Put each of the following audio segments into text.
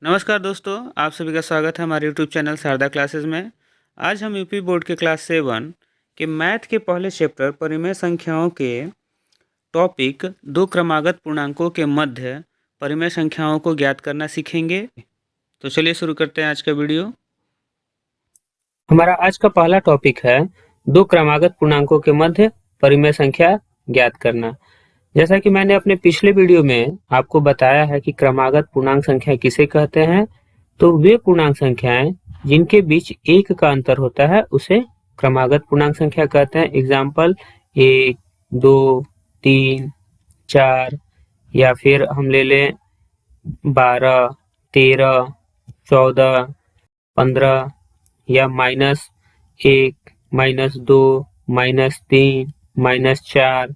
नमस्कार दोस्तों, आप सभी का स्वागत है हमारे यूट्यूब चैनल शारदा क्लासेस में। आज हम यूपी बोर्ड के क्लास 7 के मैथ के पहले चैप्टर परिमेय संख्याओं के टॉपिक दो क्रमागत पूर्णांकों के मध्य परिमेय संख्याओं को ज्ञात करना सीखेंगे। तो चलिए शुरू करते हैं आज का वीडियो। हमारा आज का पहला टॉपिक है दो क्रमागत पूर्णांकों के मध्य परिमेय संख्या ज्ञात करना। जैसा कि मैंने अपने पिछले वीडियो में आपको बताया है कि क्रमागत पूर्णांक संख्या किसे कहते हैं, तो वे पूर्णांक संख्याएं जिनके बीच एक का अंतर होता है उसे क्रमागत पूर्णांक संख्या कहते हैं। एग्जाम्पल 1, 2, 3, 4 या फिर हम ले लें 12, 13, 14, 15 या -1, -2, -3, -4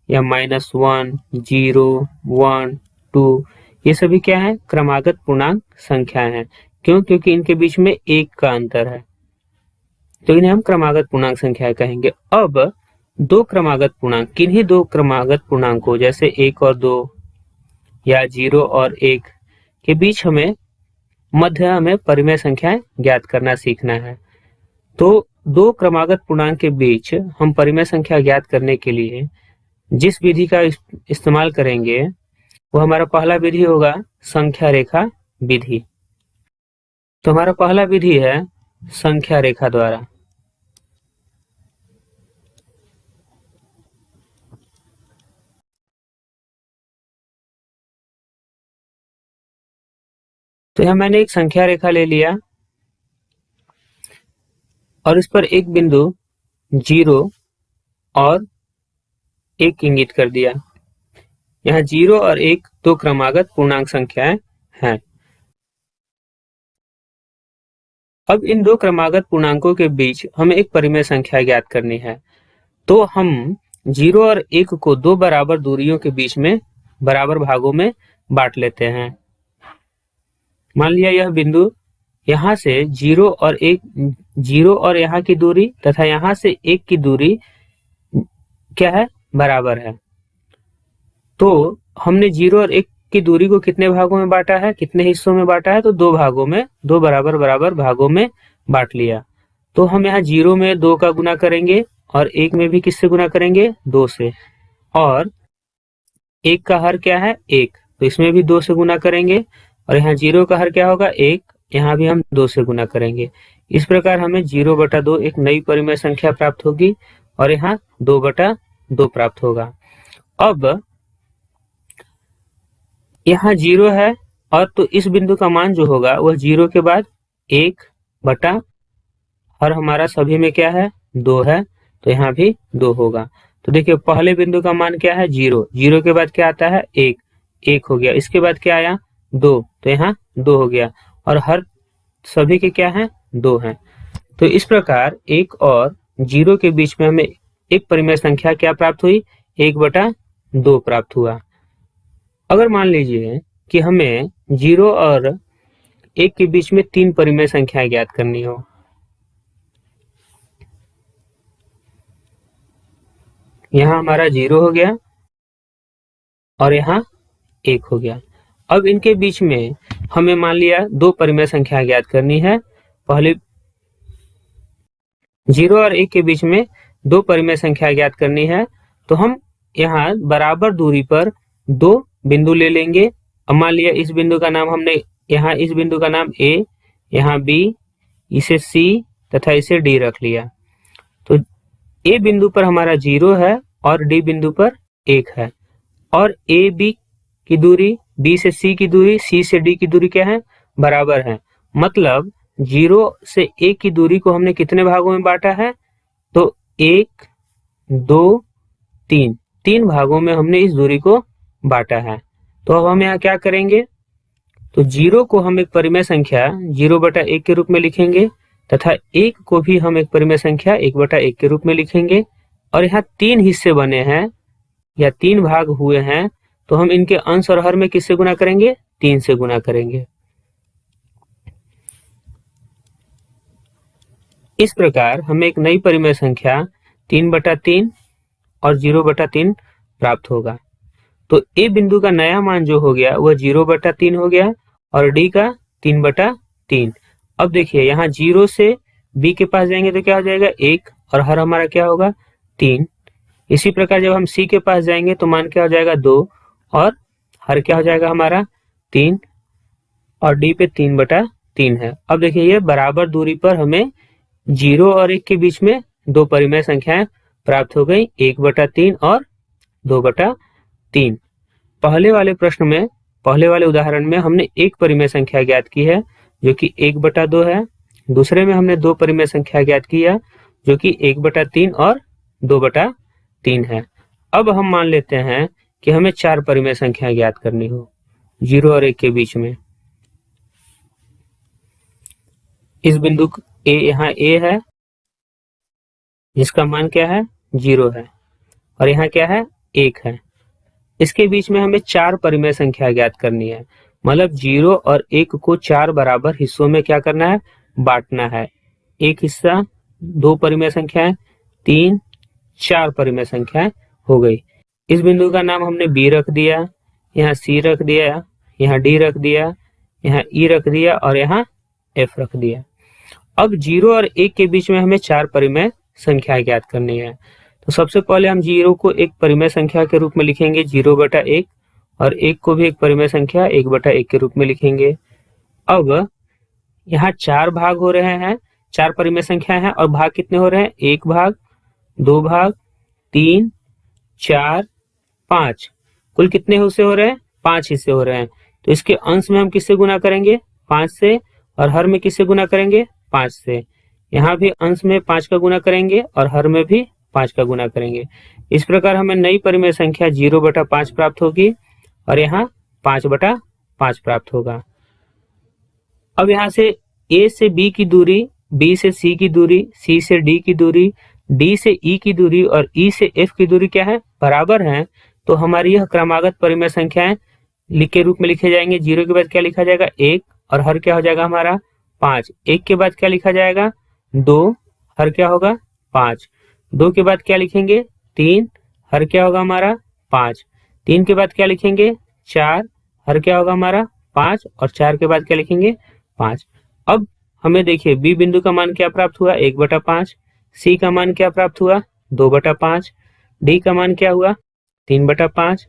या -1, 0, 1, 2 ये सभी क्या है? क्रमागत पूर्णांक संख्याएं हैं। क्यों? क्योंकि इनके बीच में एक का अंतर है, तो इन्हें हम क्रमागत पूर्णांक संख्याएं कहेंगे। अब दो क्रमागत पूर्णांक, किन्हीं दो क्रमागत पूर्णांकों जैसे 1 और 2 या 0 और 1 के बीच हमें परिमेय संख्याएं ज्ञात करना सीखना है। तो दो क्रमागत पूर्णांक के बीच हम परिमेय संख्या ज्ञात करने के लिए जिस विधि का इस्तेमाल करेंगे वो हमारा पहला विधि होगा संख्या रेखा विधि। तो हमारा पहला विधि है संख्या रेखा द्वारा। तो यहाँ मैंने एक संख्या रेखा ले लिया और इस पर एक बिंदु 0 और 1 इंगित कर दिया। यहाँ 0 और 1 दो क्रमागत पूर्णांक संख्याएं हैं। अब इन दो क्रमागत पूर्णांकों के बीच हमें एक परिमेय संख्या ज्ञात करनी है। तो हम 0 और 1 को दो बराबर दूरियों के बीच में बराबर भागों में बांट लेते हैं। मान लिया यह बिंदु यहाँ से 0 और यहाँ की दूरी तथा यहाँ से 1 की दूरी क्या है? बराबर है। तो हमने 0 और 1 की दूरी को कितने भागों में बांटा है, कितने हिस्सों में बांटा है? तो दो भागों में, दो बराबर बराबर भागों में बांट लिया। तो हम यहाँ 0 में 2 का गुना करेंगे और 1 में भी किससे गुना करेंगे? 2 से। और 1 का हर क्या है? 1, तो इसमें भी 2 से गुना करेंगे। और यहाँ 0 का हर क्या होगा? 1, यहाँ भी हम 2 से गुना करेंगे। इस प्रकार हमें 0/2 एक नई परिमेय संख्या प्राप्त होगी और यहाँ 2/2 प्राप्त होगा। अब यहाँ 0 है और तो इस बिंदु का मान जो होगा वह 0 के बाद 1/, और हमारा सभी में क्या है? 2 है, तो यहाँ भी 2 होगा। तो देखिए पहले बिंदु का मान क्या है? 0, 0 के बाद क्या आता है? 1 हो गया। इसके बाद क्या आया? 2, तो यहाँ 2 हो गया और हर सभी के क्या है? 2 हैं। तो इस प्रकार 1 और 0 के बीच में हमें एक परिमेय संख्या क्या प्राप्त हुई? 1/2 प्राप्त हुआ। अगर मान लीजिए कि हमें 0 और 1 के बीच में 3 परिमेय संख्याएं ज्ञात करनी हो, यहाँ हमारा 0 हो गया और यहाँ 1 हो गया। अब इनके बीच में हमें मान लिया दो परिमेय संख्या ज्ञात करनी है। पहले 0 और 1 के बीच में दो परिमेय संख्या ज्ञात करनी है, तो हम यहाँ बराबर दूरी पर दो बिंदु ले लेंगे। अब मान लिया इस बिंदु का नाम हमने यहाँ इस बिंदु का नाम A, यहाँ B, इसे C तथा इसे D रख लिया। तो A बिंदु पर हमारा 0 है और D बिंदु पर 1 है और A B की दूरी, B से C की दूरी, C से D की दूरी क्या है? बराबर है। मतलब 0 से 1 की दूरी को हमने कितने भागों में बांटा है? तो 1, 2, 3 भागों में हमने इस दूरी को बांटा है। तो अब हम यहाँ क्या करेंगे? तो 0 को हम एक परिमेय संख्या 0/1 के रूप में लिखेंगे तथा 1 को भी हम एक परिमेय संख्या 1/1 के रूप में लिखेंगे। और यहाँ 3 हिस्से बने हैं या 3 भाग हुए हैं, तो हम इनके अंश और हर में किससे गुना करेंगे? 3 से गुना करेंगे। इस प्रकार हमें एक नई परिमेय संख्या 3/3 और 0/3 प्राप्त होगा। तो ए बिंदु का नया मान जो हो गया वह 0/3 हो गया और डी का 3/3। अब देखिए यहाँ 0 से b के पास जाएंगे तो क्या हो जाएगा 1 और हर हमारा क्या होगा 3। इसी प्रकार जब हम c के पास जाएंगे तो मान क्या हो जाएगा 2 और हर क्या हो जाएगा हमारा 3 और d पे 3/3 है। अब देखिए ये बराबर दूरी पर हमें 0 और 1 के बीच में दो परिमेय संख्याएं प्राप्त हो गई, 1/3 और 2/3। पहले वाले प्रश्न में, पहले वाले उदाहरण में हमने एक परिमेय संख्या ज्ञात की है जो कि 1/2 है। दूसरे में हमने दो परिमेय संख्या ज्ञात की है जो कि 1/3 और 2/3 है। अब हम मान लेते हैं कि हमें 4 परिमेय संख्या ज्ञात करनी हो 0 और 1 के बीच में। इस बिंदु ए, यहाँ ए है जिसका मान क्या है 0 है और यहाँ क्या है 1 है। इसके बीच में हमें 4 परिमेय संख्या ज्ञात करनी है, मतलब 0 और 1 को 4 बराबर हिस्सों में क्या करना है बांटना है। एक हिस्सा 2 परिमेय संख्याएं, 3 4 परिमेय संख्याएं हो गई। इस बिंदु का नाम हमने बी रख दिया, यहाँ सी रख दिया, यहाँ डी रख दिया, यहाँ ई रख दिया और यहाँ एफ रख दिया। अब 0 और 1 के बीच में हमें 4 परिमेय संख्या ज्ञात करनी है। तो सबसे पहले हम 0 को एक परिमेय संख्या के रूप में लिखेंगे 0/1 और 1 को भी एक परिमेय संख्या 1/1 के रूप में लिखेंगे। अब यहाँ 4 भाग हो रहे हैं, 4 परिमेय संख्या हैं और भाग कितने हो रहे हैं 1 भाग, 2 भाग, 3, 4, 5। कुल कितने हिस्से हो रहे हैं 5 हिस्से हो रहे हैं। तो इसके अंश में हम किससे गुना करेंगे 5 से और हर में किससे गुना करेंगे 5 से। यहाँ भी अंश में 5 का गुना करेंगे और हर में भी 5 का गुना करेंगे। इस प्रकार हमें नई परिमेय संख्या 0/5 प्राप्त होगी और यहाँ 5/5 प्राप्त होगा। अब यहाँ से A से B की दूरी, B से C की दूरी, C से D की दूरी, D से E की दूरी और E से F की दूरी क्या है बराबर है। तो हमारी यह क्रमागत परिमेय संख्याएं के रूप में लिखे जाएंगे। 0 के बाद क्या लिखा जाएगा 1 और हर क्या हो जाएगा हमारा 5। 1 के बाद क्या लिखा जाएगा 2, हर क्या होगा 5। 2 के बाद क्या लिखेंगे 3, हर क्या होगा हमारा 5। 3 के बाद क्या लिखेंगे 4, हर क्या होगा हमारा 5 और 4 के बाद क्या लिखेंगे 5। अब हमें देखिए बी बिंदु का मान क्या प्राप्त हुआ 1/5, सी का मान क्या प्राप्त हुआ 2/5, डी का मान क्या हुआ 3/5,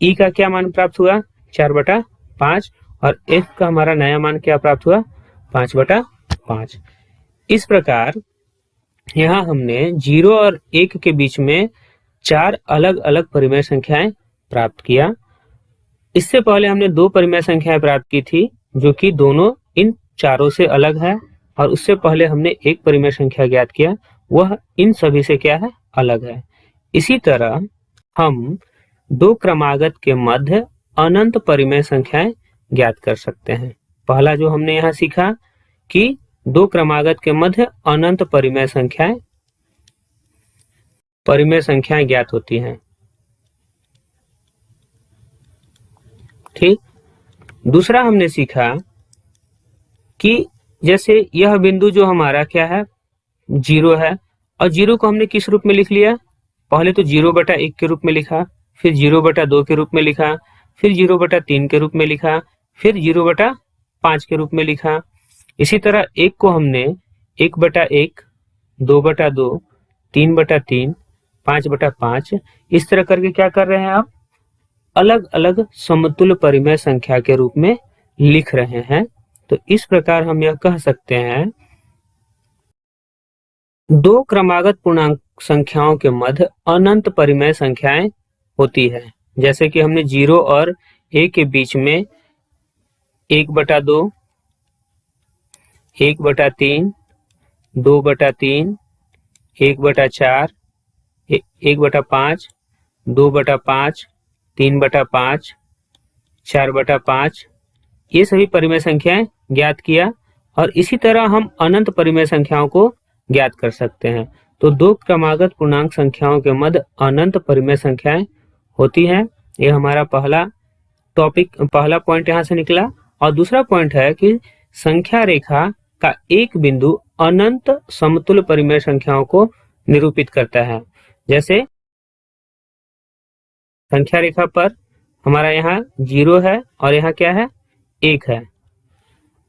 ई का क्या मान प्राप्त हुआ 4/5 और एफ का हमारा नया मान क्या प्राप्त हुआ 5/5। इस प्रकार यहाँ हमने 0 और 1 के बीच में 4 अलग अलग परिमेय संख्याएं प्राप्त किया। इससे पहले हमने 2 परिमेय संख्याएं प्राप्त की थी जो कि दोनों इन चारों से अलग है और उससे पहले हमने एक परिमेय संख्या ज्ञात किया, वह इन सभी से क्या है अलग है। इसी तरह हम 2 क्रमागत के मध्य अनंत परिमेय संख्याएं ज्ञात कर सकते हैं। पहला जो हमने यहाँ सीखा कि 2 क्रमागत के मध्य अनंत परिमेय संख्याएं ज्ञात होती हैं। ठीक। दूसरा हमने सीखा कि जैसे यह बिंदु जो हमारा क्या है 0 है और 0 को हमने किस रूप में लिख लिया, पहले तो 0/1 के रूप में लिखा, फिर 0/2 के रूप में लिखा, फिर 0/3 के रूप में लिखा, फिर 0/5 के रूप में लिखा। इसी तरह 1 को हमने 1/1, 2/2, 3/3, 5/5 इस तरह करके क्या कर रहे हैं आप अलग अलग समतुल्य परिमेय संख्या के रूप में लिख रहे हैं। तो इस प्रकार हम यह कह सकते हैं 2 क्रमागत पूर्णांक संख्याओं के मध्य अनंत परिमेय संख्याएं होती है। जैसे कि हमने 0 और 1 के बीच में 1/2, 1/3, 2/3, 1/4, 1/5, 2/5, 3/5, 4/5 ये सभी परिमेय संख्याएं ज्ञात किया और इसी तरह हम अनंत परिमेय संख्याओं को ज्ञात कर सकते हैं। तो 2 क्रमागत पूर्णांक संख्याओं के मध्य अनंत परिमेय संख्याएं होती हैं। यह हमारा पहला पॉइंट यहाँ से निकला। और दूसरा पॉइंट है कि संख्या रेखा का एक बिंदु अनंत समतुल्य परिमेय संख्याओं को निरूपित करता है। जैसे संख्या रेखा पर हमारा यहाँ 0 है और यहाँ क्या है 1 है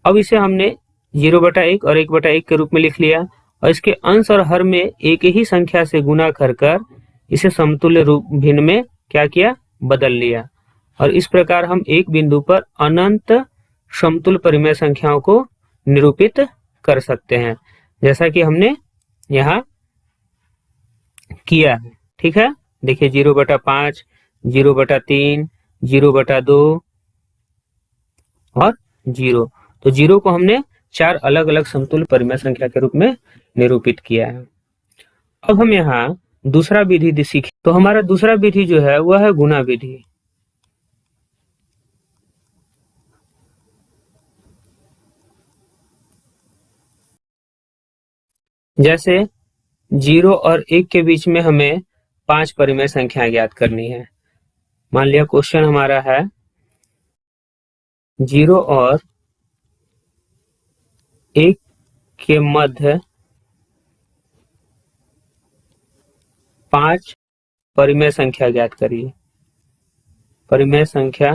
अब इसे हमने 0/1 और 1/1 के रूप में लिख लिया और इसके अंश और हर में एक ही संख्या से गुना कर इसे समतुल्य रूप भिन्न में क्या किया, बदल लिया। और इस प्रकार हम एक बिंदु पर अनंत समतुल्य परिमेय संख्याओं को निरूपित कर सकते हैं, जैसा कि हमने यहाँ किया है। ठीक है, देखिए 0/5, 0/3, 0/2 और 0। तो 0 को हमने 4 अलग अलग समतुल्य परिमेय संख्या के रूप में निरूपित किया है। अब हम यहाँ दूसरा विधि सीखें। तो हमारा दूसरा विधि जो है वह है गुणा विधि। जैसे 0 और 1 के बीच में हमें 5 परिमेय संख्याएं ज्ञात करनी है। मान लिया क्वेश्चन हमारा है 0 और 1 के मध्य 5 परिमेय संख्या ज्ञात करिए। परिमेय संख्या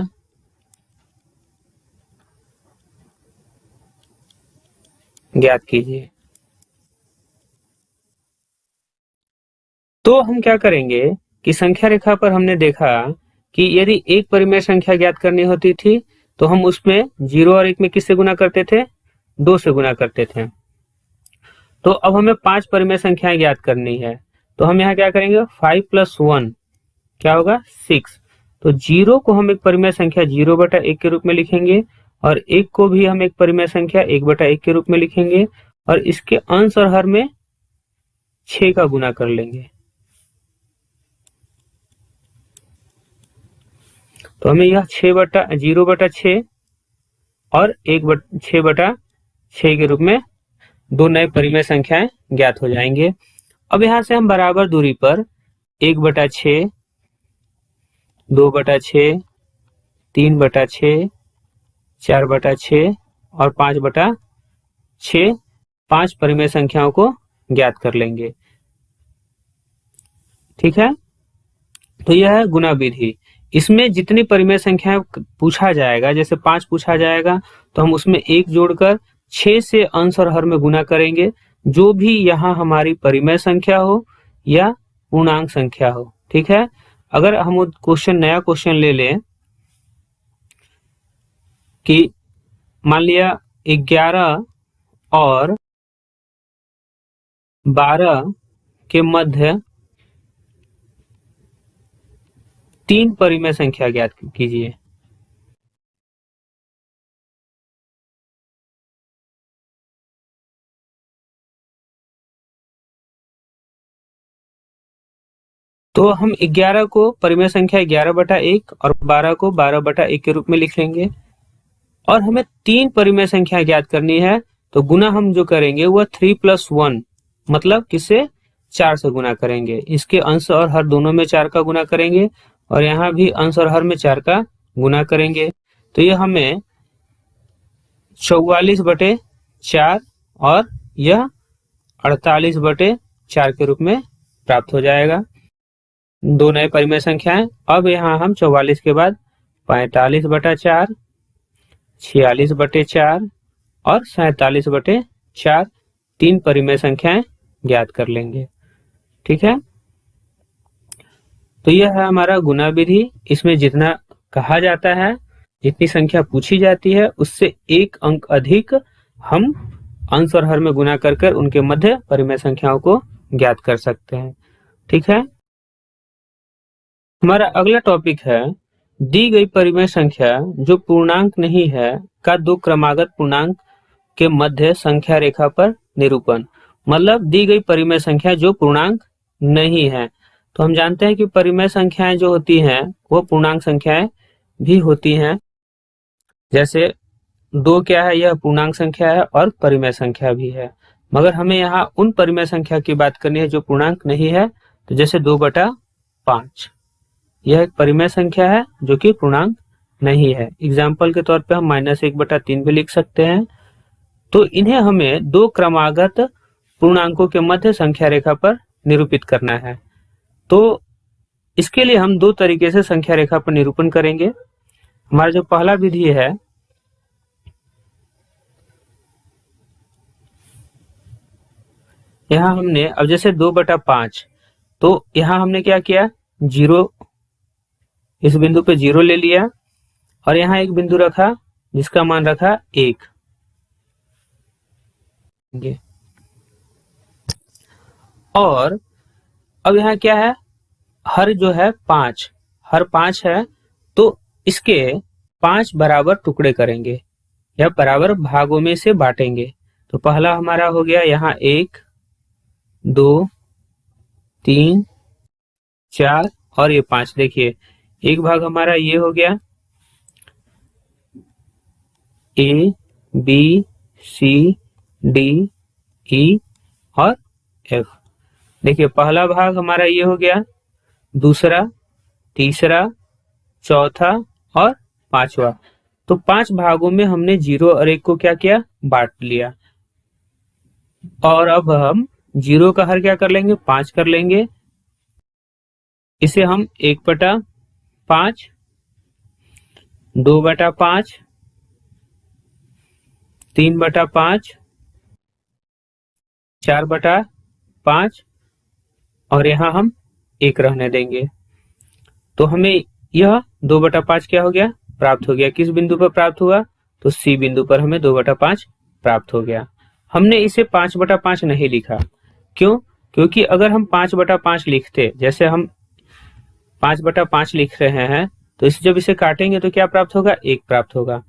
ज्ञात कीजिए। तो हम क्या करेंगे कि संख्या रेखा पर हमने देखा कि यदि एक परिमेय संख्या ज्ञात करनी होती थी तो हम उसमें 0 और 1 में किससे गुना करते थे, 2 से गुना करते थे। तो अब हमें 5 परिमेय संख्याएं ज्ञात करनी है, तो हम यहाँ क्या करेंगे, 5 + 1 क्या होगा, 6। तो 0 को हम एक परिमेय संख्या 0/1 के रूप में लिखेंगे और 1 को भी हम एक परिमेय संख्या 1/1 के रूप में लिखेंगे और इसके अंश और हर में 6 का गुना कर लेंगे। तो हमें यह 0/6 और 6/6 के रूप में दो नए परिमेय संख्याएं ज्ञात हो जाएंगे। अब यहां से हम बराबर दूरी पर 1/6, 2/6, 3/6, 4/6 और 5/6 5 परिमेय संख्याओं को ज्ञात कर लेंगे। ठीक है, तो यह है गुणा विधि। इसमें जितनी परिमेय संख्याएं पूछा जाएगा, जैसे 5 पूछा जाएगा तो हम उसमें 1 जोड़कर 6 से अंश और हर में गुना करेंगे, जो भी यहाँ हमारी परिमेय संख्या हो या पूर्णांक संख्या हो। ठीक है, अगर हम नया क्वेश्चन ले लें कि मान लिया 11 और 12 के मध्य 3 परिमेय संख्या ज्ञात कीजिए। तो हम 11 को परिमेय संख्या 11/1 और 12 को 12/1 के रूप में लिख लेंगे और हमें 3 परिमेय संख्या ज्ञात करनी है। तो गुना हम जो करेंगे वह 3 + 1 मतलब किससे, 4 से गुना करेंगे। इसके अंश और हर दोनों में 4 का गुना करेंगे और यहाँ भी अंश और हर में 4 का गुना करेंगे। तो यह हमें 44/4 और यह 48/4 के रूप में प्राप्त हो जाएगा। दो नए परिमेय संख्याएं। अब यहाँ हम 44 के बाद 45/4, 46/4 और 47/4 3 परिमेय संख्याएं ज्ञात कर लेंगे। ठीक है, तो यह है हमारा गुणा विधि। इसमें जितना कहा जाता है, जितनी संख्या पूछी जाती है उससे 1 अंक अधिक हम अंश और हर में गुना कर उनके मध्य परिमेय संख्याओं को ज्ञात कर सकते हैं। ठीक है, हमारा अगला टॉपिक है दी गई परिमेय संख्या जो पूर्णांक नहीं है का दो क्रमागत पूर्णांक के मध्य संख्या रेखा पर निरूपण। मतलब दी गई परिमेय संख्या जो पूर्णांक नहीं है। तो हम जानते हैं कि परिमेय संख्याएं जो होती हैं वो पूर्णांक संख्याएं भी होती हैं। जैसे 2 क्या है, यह पूर्णांक संख्या है और परिमेय संख्या भी है, मगर हमें यहाँ उन परिमेय संख्या की बात करनी है जो पूर्णांक नहीं है। तो जैसे 2/5 यह एक परिमेय संख्या है जो कि पूर्णांक नहीं है। एग्जाम्पल के तौर पे हम -1/3 भी लिख सकते हैं। तो इन्हें हमें दो क्रमागत पूर्णांकों के मध्य संख्या रेखा पर निरूपित करना है। तो इसके लिए हम 2 तरीके से संख्या रेखा पर निरूपण करेंगे। हमारा जो पहला विधि है यहाँ हमने अब जैसे 2/5, तो यहाँ हमने क्या किया, 0, इस बिंदु पे 0 ले लिया और यहाँ एक बिंदु रखा जिसका मान रखा 1। और अब यहाँ क्या है, हर जो है 5, हर 5 है, तो इसके 5 बराबर टुकड़े करेंगे या बराबर भागों में से बांटेंगे। तो पहला हमारा हो गया यहाँ 1, 2, 3, 4 और ये 5। देखिए एक भाग हमारा ये हो गया, ए, बी, सी, डी, ई और एफ। देखिए पहला भाग हमारा ये हो गया, दूसरा, तीसरा, चौथा और पांचवा। तो 5 भागों में हमने 0 और 1 को क्या किया, बांट लिया। और अब हम 0 का हर क्या कर लेंगे, 5 कर लेंगे। इसे हम 1/5, 2/5, 3/5, 4/5 और यहाँ हम 1 रहने देंगे। तो हमें यह 2/5 क्या हो गया, प्राप्त हो गया। किस बिंदु पर प्राप्त हुआ, तो सी बिंदु पर हमें 2/5 प्राप्त हो गया। हमने इसे 5/5 नहीं लिखा, क्यों, क्योंकि अगर हम 5/5 लिखते, जैसे हम 5/5 लिख रहे हैं, तो इसे जब इसे काटेंगे तो क्या प्राप्त होगा, 1 प्राप्त होगा।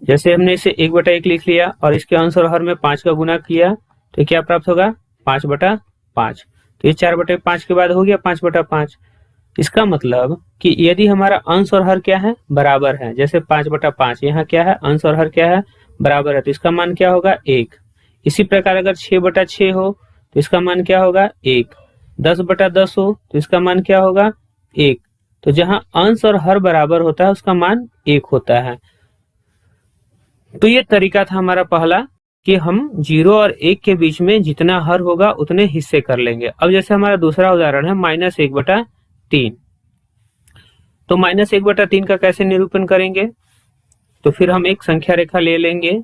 जैसे हमने इसे 1/1 लिख लिया और इसके अंश और हर में 5 का गुना किया, तो क्या प्राप्त होगा, 5/5। तो ये 4/5 के बाद हो गया 5/5। इसका मतलब कि यदि हमारा अंश और हर क्या है, बराबर है, जैसे 5/5 यहाँ क्या है, अंश और हर क्या है, बराबर है, तो इसका मान क्या होगा, 1। इसी प्रकार अगर 6/6 हो तो इसका मान क्या होगा, 1। 10/10 हो तो इसका मान क्या होगा, 1। तो जहां अंश और हर बराबर होता है उसका मान 1 होता है। तो ये तरीका था हमारा पहला, कि हम 0 और 1 के बीच में जितना हर होगा उतने हिस्से कर लेंगे। अब जैसे हमारा दूसरा उदाहरण है -1/3। तो -1/3 का कैसे निरूपण करेंगे, तो फिर हम एक संख्या रेखा ले लेंगे।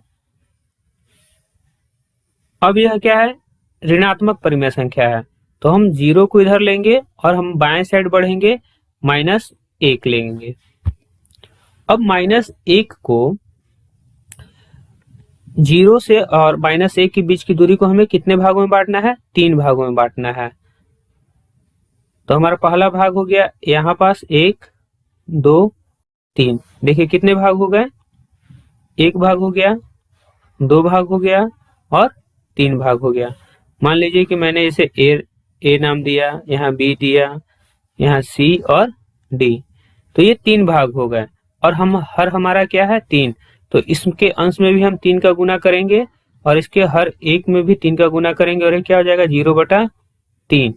अब यह क्या है, ऋणात्मक परिमेय संख्या है, तो हम 0 को इधर लेंगे और हम बाएं साइड बढ़ेंगे, -1 लेंगे। अब -1 को 0 से और -1 के बीच की दूरी को हमें कितने भागों में बांटना है, 3 भागों में बांटना है। तो हमारा पहला भाग हो गया यहाँ पास 1, 2, 3। देखिए कितने भाग हो गए, 1 भाग हो गया, 2 भाग हो गया और 3 भाग हो गया। मान लीजिए कि मैंने इसे ए नाम दिया, यहाँ बी दिया, यहाँ सी और डी। तो ये 3 भाग हो गए और हम हर हमारा क्या है, 3। तो इसके अंश में भी हम 3 का गुना करेंगे और इसके हर एक में भी 3 का गुना करेंगे और ये क्या हो जाएगा, 0/3।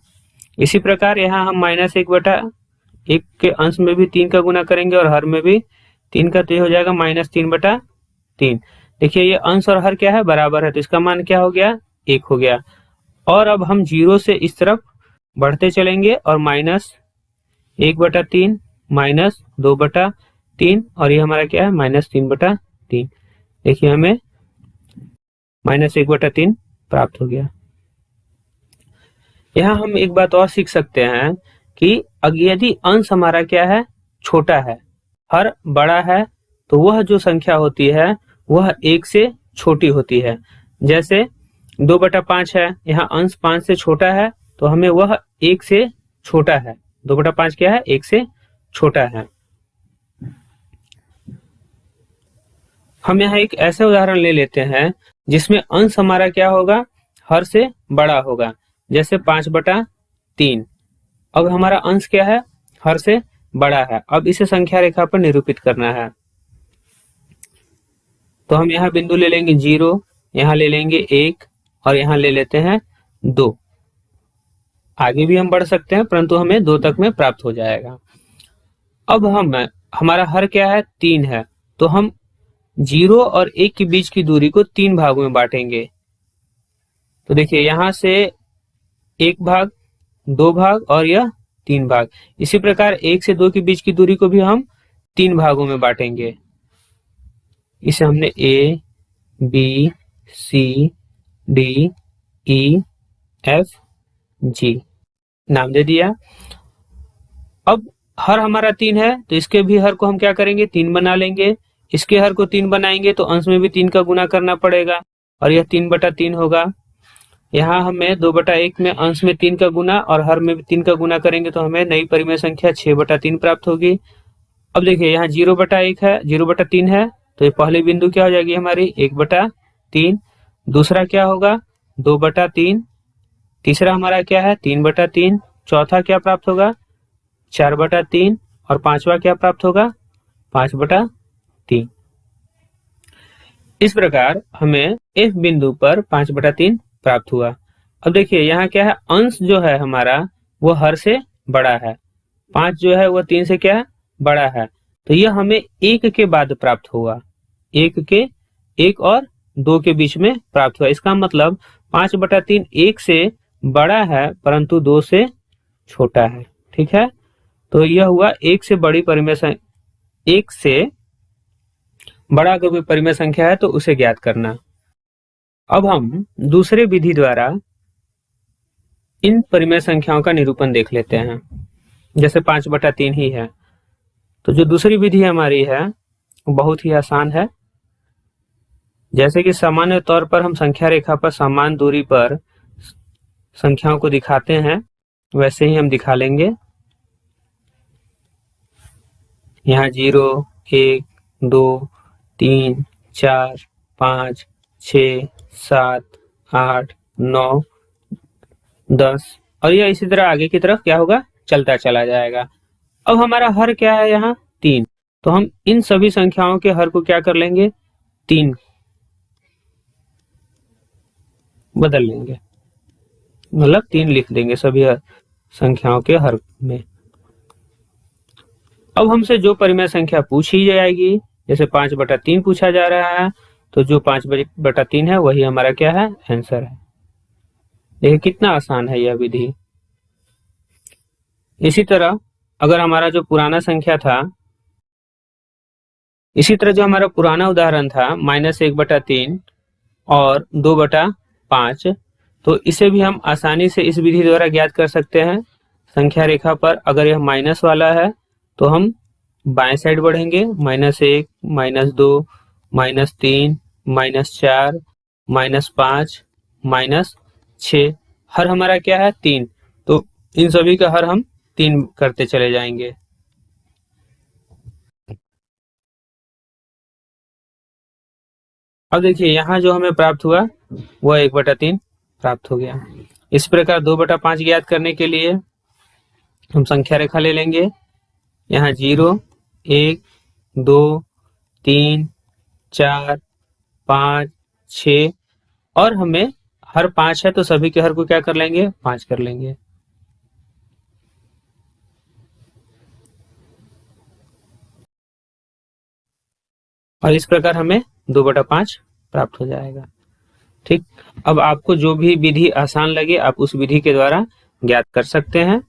इसी प्रकार यहाँ हम -1/1 के अंश में भी 3 का गुना करेंगे और हर में भी 3 का, तो हो जाएगा -3/3। देखिए ये अंश और हर क्या है, बराबर है, तो इसका मान क्या हो गया, 1 हो गया। और अब हम 0 से इस तरफ बढ़ते चलेंगे और -1/3, -2/3 और ये हमारा क्या है, -3/3। देखिए हमें -1/3 प्राप्त हो गया। यहाँ हम एक बात और सीख सकते हैं कि यदि अंश हमारा क्या है, छोटा है, हर बड़ा है, तो वह जो संख्या होती है वह 1 से छोटी होती है। जैसे 2/5 है, यहाँ अंश 5 से छोटा है, तो हमें वह 1 से छोटा है। 2/5 क्या है, 1 से छोटा है। हम यहाँ एक ऐसा उदाहरण ले लेते हैं जिसमें अंश हमारा क्या होगा, हर से बड़ा होगा, जैसे 5/3। अब हमारा अंश क्या है, हर से बड़ा है। अब इसे संख्या रेखा पर निरूपित करना है, तो हम यहाँ बिंदु ले लेंगे 0, यहाँ ले लेंगे 1 और यहाँ ले लेते हैं 2। आगे भी हम बढ़ सकते हैं परंतु हमें 2 तक में प्राप्त हो जाएगा। अब हमारा हर क्या है, 3 है, तो हम 0 और 1 के बीच की दूरी को 3 भागों में बांटेंगे। तो देखिए यहाँ से 1 भाग, 2 भाग और यह 3 भाग। इसी प्रकार 1 से 2 के बीच की दूरी को भी हम 3 भागों में बांटेंगे। इसे हमने ए, बी, सी, डी, E F G नाम दे दिया। अब हर हमारा 3 है तो इसके भी हर को हम क्या करेंगे, 3 बना लेंगे। इसके हर को 3 बनाएंगे तो अंश में भी 3 का गुना करना पड़ेगा और यह 3/3 होगा। यहाँ हमें 2/1 में अंश में 3 का गुना और हर में भी 3 का गुना करेंगे तो हमें नई परिमेय संख्या 6/3 प्राप्त होगी। अब देखिए यहाँ 0/1 है, 0/3 है तो ये पहली बिंदु क्या हो जाएगी हमारी 1/3। दूसरा क्या होगा 2/3। तीसरा हमारा क्या है 3/3। चौथा क्या प्राप्त होगा 4/3 और पांचवा क्या प्राप्त होगा 5/3। इस प्रकार हमें F बिंदु पर 5/3 प्राप्त हुआ। अब देखिए यहाँ क्या है, अंश जो है हमारा वो हर से बड़ा है, 5 जो है वो 3 से क्या है बड़ा है, तो यह हमें 1 के बाद प्राप्त हुआ। 1 और 2 के बीच में प्राप्त हुआ। इसका मतलब 5/3 1 से बड़ा है परंतु 2 से छोटा है। ठीक है, तो यह हुआ 1 से बड़ी परिमेय संख्या, 1 से बड़ा अगर कोई परिमेय संख्या है तो उसे ज्ञात करना। अब हम दूसरे विधि द्वारा इन परिमेय संख्याओं का निरूपण देख लेते हैं। जैसे 5/3 ही है तो जो दूसरी विधि हमारी है वो बहुत ही आसान है। जैसे कि सामान्य तौर पर हम संख्या रेखा पर समान दूरी पर संख्याओं को दिखाते हैं वैसे ही हम दिखा लेंगे। यहाँ 0, 1, 2, 3, 4, 5, 6, 7, 8, 9, 10 और यह इसी तरह आगे की तरफ क्या होगा चलता चला जाएगा। अब हमारा हर क्या है यहाँ 3, तो हम इन सभी संख्याओं के हर को क्या कर लेंगे 3 बदल लेंगे, मतलब 3 लिख देंगे सभी संख्याओं के हर में। अब हमसे जो परिमेय संख्या पूछी जाएगी, जैसे 5/3 पूछा जा रहा है तो जो 5/3 है वही हमारा क्या है आंसर है। देखिए कितना आसान है यह विधि। इसी तरह अगर हमारा जो पुराना संख्या था, इसी तरह जो हमारा पुराना उदाहरण था -1/3 और 2/5, तो इसे भी हम आसानी से इस विधि द्वारा ज्ञात कर सकते हैं। संख्या रेखा पर अगर यह माइनस वाला है तो हम बाएं साइड बढ़ेंगे, -1, -2, -3, -4, -5, -6, हर हमारा क्या है 3, तो इन सभी का हर हम 3 करते चले जाएंगे। अब देखिए यहाँ जो हमें प्राप्त हुआ वह 1/3 प्राप्त हो गया। इस प्रकार 2/5 ज्ञात करने के लिए हम संख्या रेखा ले लेंगे। यहाँ 0, 1, 2, 3, 4, 5, 6 और हमें हर 5 है तो सभी के हर को क्या कर लेंगे 5 कर लेंगे। और इस प्रकार हमें 2/5 प्राप्त हो जाएगा। ठीक, अब आपको जो भी विधि आसान लगे आप उस विधि के द्वारा ज्ञात कर सकते हैं।